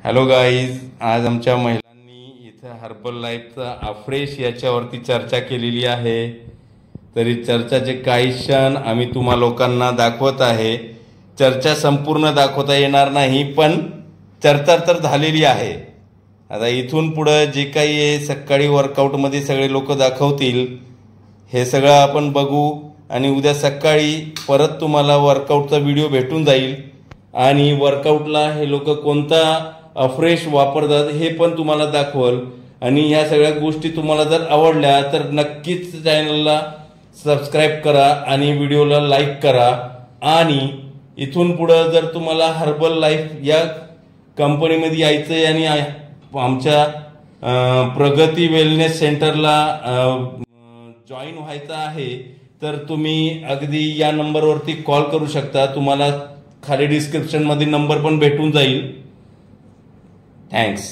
Hello guys, आज आमच्या महिलांनी इथं हर्बल लाईफचा अफ्रेश याच्यावरती चर्चा केलेली आहे. तरी चर्चाचे काही क्षण आम्ही तुम्हा लोकांना दाखवत आहे. चर्चा संपूर्ण दाखवता येणार नाही, पण चर्चा तर झालेली आहे. आता इथून पुढं जे काही आहे सकाळी वर्कआउटमध्ये सगळे लोक दाखवतील, हे सगळं आपण बघू आणि उद्या सकाळी परत तुम्हाला वर्कआउटचा व्हिडिओ भेटून जाईल आणि वर्कआउटला हे लोक कोणता अफ्रेश वापरतात हे पण तुम्हाला दाखवल. आणि ह्या सगळ्या गोष्टी तुम्हाला जर आवडल्या तर नक्कीच चॅनलला सबस्क्राईब करा आणि व्हिडिओला लाईक करा. आणि इथून पुढं जर तुम्हाला हर्बल लाईफ या कंपनीमध्ये यायचं आहे आणि आमच्या प्रगती वेलनेस सेंटरला जॉईन व्हायचं आहे तर तुम्ही अगदी या नंबरवरती कॉल करू शकता. तुम्हाला खाली डिस्क्रिप्शनमध्ये नंबर पण भेटून जाईल. थँक्स.